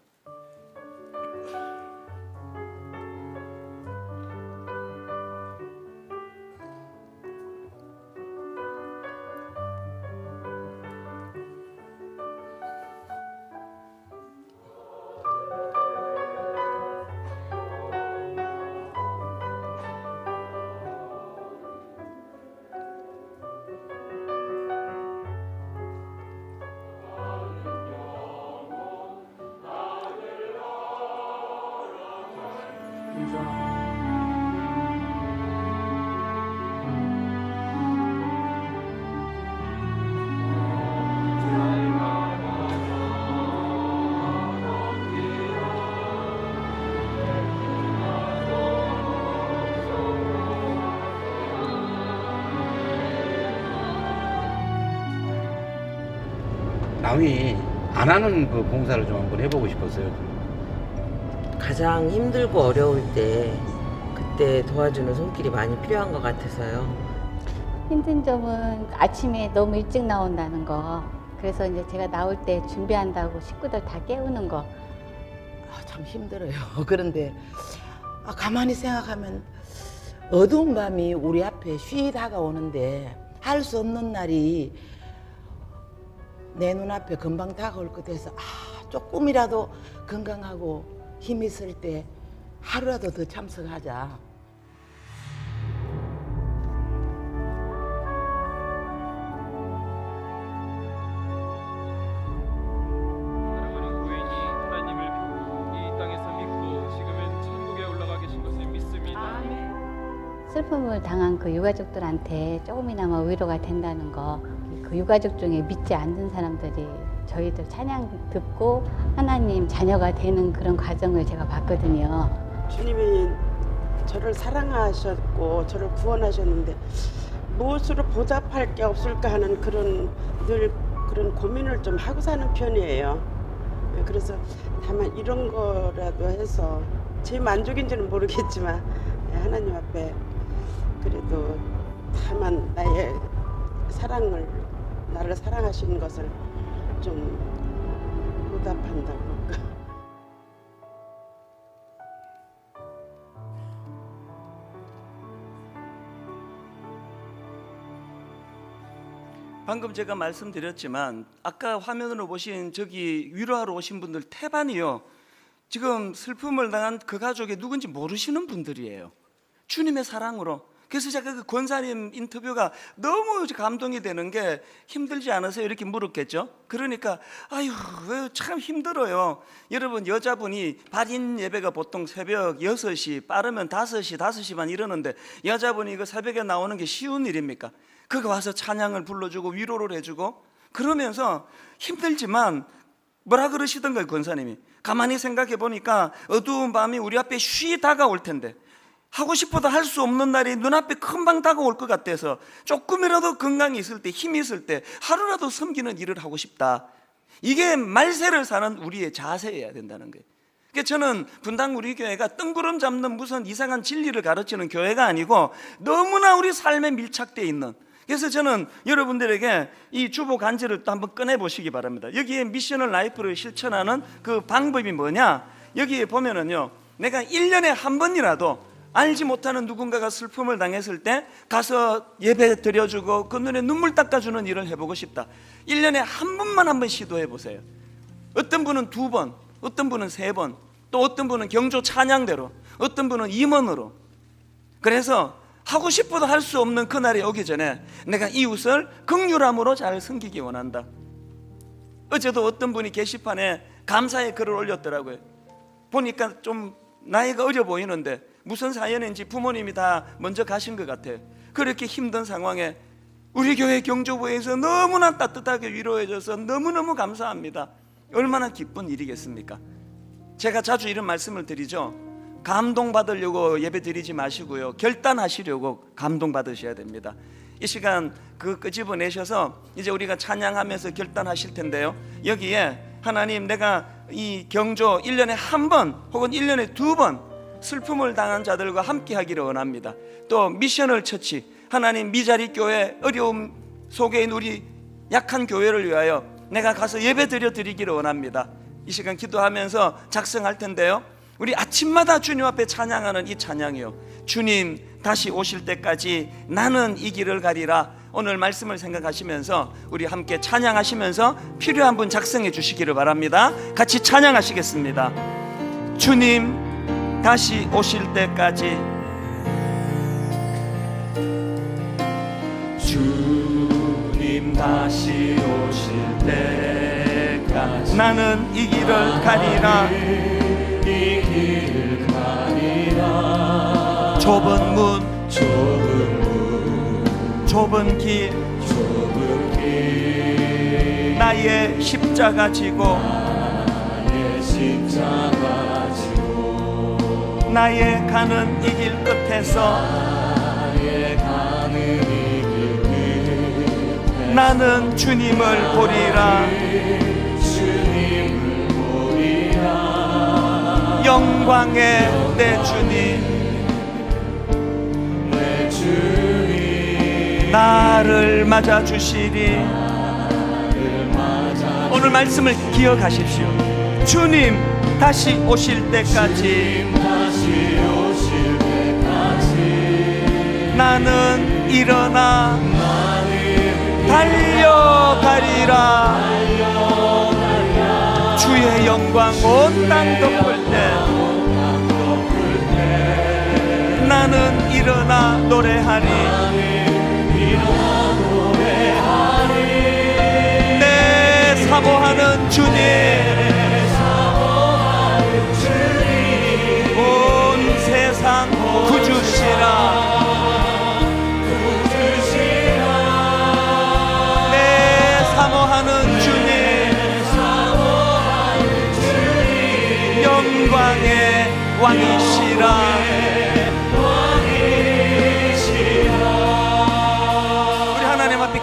남이 안 하는 그 봉사를 좀 한번 해보고 싶었어요. 가장 힘들고 어려울 때 그때 도와주는 손길이 많이 필요한 것 같아서요. 힘든 점은 아침에 너무 일찍 나온다는 거. 그래서 이제 제가 나올 때 준비한다고 식구들 다 깨우는 거. 참 힘들어요. 그런데 가만히 생각하면 어두운 밤이 우리 앞에 쉬이 다가오는데 할 수 없는 날이 내 눈앞에 금방 다가올 것 같아서 조금이라도 건강하고 힘 있을 때 하루라도 더 참석하자. 사랑하는 부인이 하나님을 이 땅에서 믿고 지금은 천국에 올라가 계신 것을 믿습니다. 슬픔을 당한 그 유가족들한테 조금이나마 위로가 된다는 거. 그 유가족 중에 믿지 않는 사람들이 저희들 찬양 듣고 하나님 자녀가 되는 그런 과정을 제가 봤거든요. 주님이 저를 사랑하셨고 저를 구원하셨는데 무엇으로 보답할 게 없을까 하는 늘 그런 고민을 좀 하고 사는 편이에요. 그래서 다만 이런 거라도 해서 제 만족인지는 모르겠지만 하나님 앞에 그래도 다만 나를 사랑하시는 것을 좀 보답한다고. 방금 제가 말씀드렸지만 아까 화면으로 보신 저기 위로하러 오신 분들 태반이요, 지금 슬픔을 당한 그 가족이 누군지 모르시는 분들이에요. 주님의 사랑으로. 그래서 제가 그 권사님 인터뷰가 너무 감동이 되는 게, 힘들지 않으세요? 이렇게 물었겠죠. 그러니까 아유 참 힘들어요. 여러분, 여자분이 발인 예배가 보통 새벽 6시, 빠르면 5시 반 이러는데 여자분이 그 새벽에 나오는 게 쉬운 일입니까? 그거 와서 찬양을 불러주고 위로를 해주고 그러면서 힘들지만 뭐라 그러시던가요, 권사님이? 가만히 생각해 보니까 어두운 밤이 우리 앞에 쉬 다가올 텐데, 하고 싶어도 할 수 없는 날이 눈앞에 금방 다가올 것 같아서 조금이라도 건강이 있을 때, 힘이 있을 때 하루라도 섬기는 일을 하고 싶다. 이게 말세를 사는 우리의 자세여야 된다는 거예요. 그러니까 저는 분당 우리 교회가 뜬구름 잡는 무슨 이상한 진리를 가르치는 교회가 아니고 너무나 우리 삶에 밀착되어 있는, 그래서 저는 여러분들에게 이 주보 간지를 또 한번 꺼내 보시기 바랍니다. 여기에 미셔널 라이프를 실천하는 그 방법이 뭐냐, 여기에 보면은요, 내가 1년에 한 번이라도 알지 못하는 누군가가 슬픔을 당했을 때 가서 예배 드려주고 그 눈에 눈물 닦아주는 일을 해보고 싶다. 1년에 한 번만 한번 시도해 보세요. 어떤 분은 2번, 어떤 분은 3번, 또 어떤 분은 경조 찬양대로, 어떤 분은 임원으로. 그래서 하고 싶어도 할 수 없는 그날이 오기 전에 내가 이웃을 긍휼함으로 잘 섬기기 원한다. 어제도 어떤 분이 게시판에 감사의 글을 올렸더라고요. 보니까 좀 나이가 어려 보이는데 무슨 사연인지 부모님이 다 먼저 가신 것 같아요. 그렇게 힘든 상황에 우리 교회 경조부에서 너무나 따뜻하게 위로해줘서 너무너무 감사합니다. 얼마나 기쁜 일이겠습니까? 제가 자주 이런 말씀을 드리죠. 감동받으려고 예배 드리지 마시고요, 결단하시려고 감동받으셔야 됩니다. 이 시간 그 끄집어내셔서 이제 우리가 찬양하면서 결단하실 텐데요, 여기에 하나님, 내가 이 경조 1년에 한 번 혹은 1년에 2번 슬픔을 당한 자들과 함께 하기를 원합니다. 또 미셔널 처치, 하나님, 미자리 교회, 어려움 속에 있는 우리 약한 교회를 위하여 내가 가서 예배 드리기를 원합니다. 이 시간 기도하면서 작성할 텐데요, 우리 아침마다 주님 앞에 찬양하는 이 찬양이요, 주님 다시 오실 때까지 나는 이 길을 가리라. 오늘 말씀을 생각하시면서 우리 함께 찬양하시면서 필요한 분 작성해 주시기를 바랍니다. 같이 찬양하시겠습니다. 주님 다시 오실 때까지, 주님 다시 오실 때까지 나는 이 길을 가리라. 좁은 문, 좁은 길, 나의 십자가 지고, 나의 가는 이 길 끝에서 나는 주님을 보리라. 영광의 내 주님, 나를 맞아 주시리. 오늘 말씀을 기억하십시오. 주님 다시 오실 때까지 나는 일어나 달려가리라. 주의 영광 온 땅 덮을 때 나는 일어나 노래하리. 내 사모하는 주님, 온 세상 구주시라. 내 사모하는 주님, 영광의 왕이시라.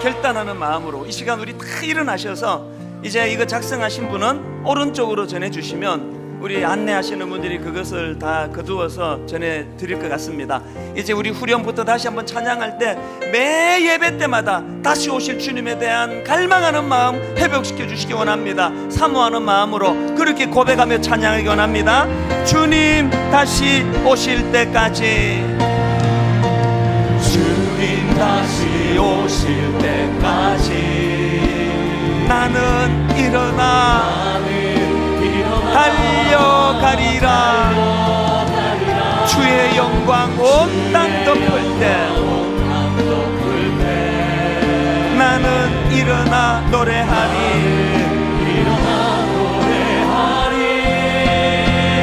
결단하는 마음으로 이 시간 우리 다 일어나셔서 이제 이거 작성하신 분은 오른쪽으로 전해주시면 우리 안내하시는 분들이 그것을 다 거두어서 전해드릴 것 같습니다. 이제 우리 후렴부터 다시 한번 찬양할 때 매 예배 때마다 다시 오실 주님에 대한 갈망하는 마음 회복시켜 주시기 원합니다. 사모하는 마음으로 그렇게 고백하며 찬양하기 원합니다. 주님 다시 오실 때까지, 주님 다시 오실 때까지 나는 일어나 달려가리라. 주의 영광 온 땅 덮을 때 나는 일어나 노래하리.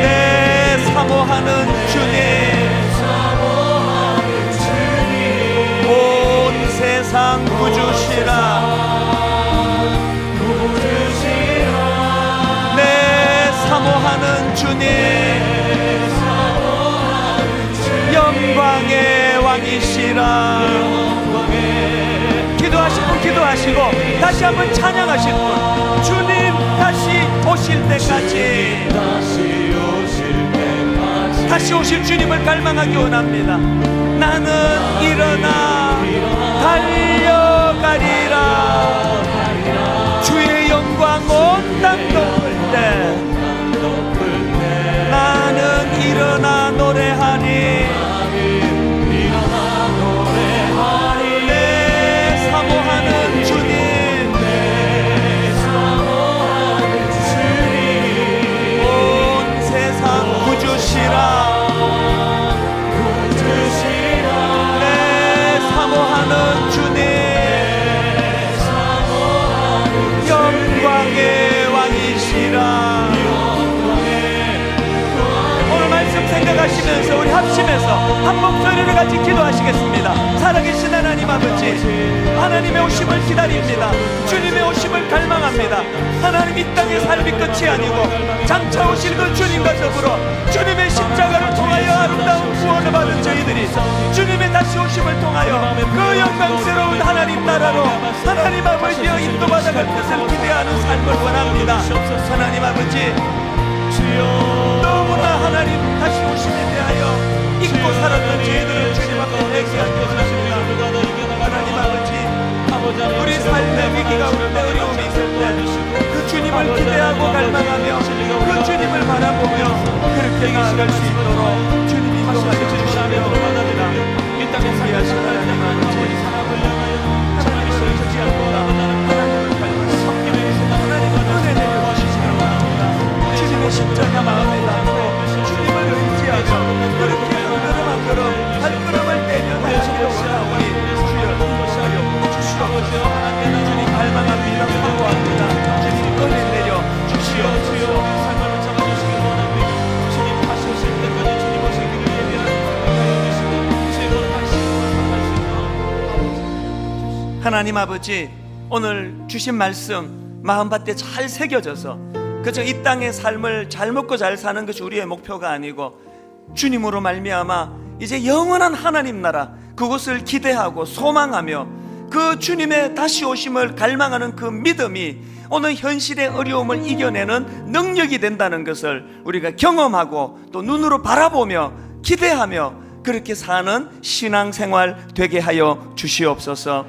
내 사모하는 주님, 온 세상 구주시라. 내 사모하는 주님, 영광의 왕이시라. 기도하실 분 기도하시고 다시 한번 찬양하실 분, 주님 다시 오실 때까지, 다시 오실 주님을 갈망하기 원합니다. 나는 일어나 달려가리라. 주의 영광 온 땅 덮을 때 나는 일어나 노래하니. 내 사모하는 주님, 온 세상 구주시라. 내 사모하는 주님, 영광의 왕이시라. 오늘 말씀 생각하시면서 우리 합심해서 한 목소리를 같이 기도하시겠습니다. 살아계신 하나님 아버지, 하나님의 오심을 기다립니다. 주님의 오심을 갈망합니다. 하나님, 이 땅의 삶이 끝이 아니고 장차 오실 그 주님과 더불어 주님의 십자가를 통하여 아름다운 구원을 받은 저희들이 주님의 다시 오심을 통하여 그 영광스러운 하나님 나라로 하나님 아버지여 인도받아갈 것을 기대하는 삶을 원합니다. 하나님 아버지, 너무나 하나님 다시 오심에 대하여 잊고 살았던 저희들을 주님 앞에 회개하게 원합니다. 하나님 아버지, 우리 삶의 위기 가운데 어려움이 있을 때 그 주님을 기대하고 갈망하며 그 주님을 바라보며 그렇게 나아갈 수 있도록 주님이 인도하여 주시며 이 땅에 살아계신 하나님 아버지, 하나님을 의지합니다. 하나님을 닮은 섬김의 하나님을 은혜 내려 주시기 원합니다. 주님의 십자가 마음에 담고 주님을 의지하며 그렇게 한 걸음 한 걸음 발걸음을 떼며 나아가기를 원하오니 주여 주시옵소서. 주님 갈망합니다. 사모합니다. 주님 은혜 내려 주시옵소서. 삶을 잡아주시기 원합니다. 주님 다시 오실 때까지 주님 오시기를 예비하여 주시고 다시 하나님 아버지, 오늘 주신 말씀 마음밭에 잘 새겨져서 그저 이 땅의 삶을 잘 먹고 잘 사는 것이 우리의 목표가 아니고 주님으로 말미암아 이제 영원한 하나님 나라 그곳을 기대하고 소망하며 그 주님의 다시 오심을 갈망하는 그 믿음이 오늘 현실의 어려움을 이겨내는 능력이 된다는 것을 우리가 경험하고 또 눈으로 바라보며 기대하며 그렇게 사는 신앙생활 되게 하여 주시옵소서.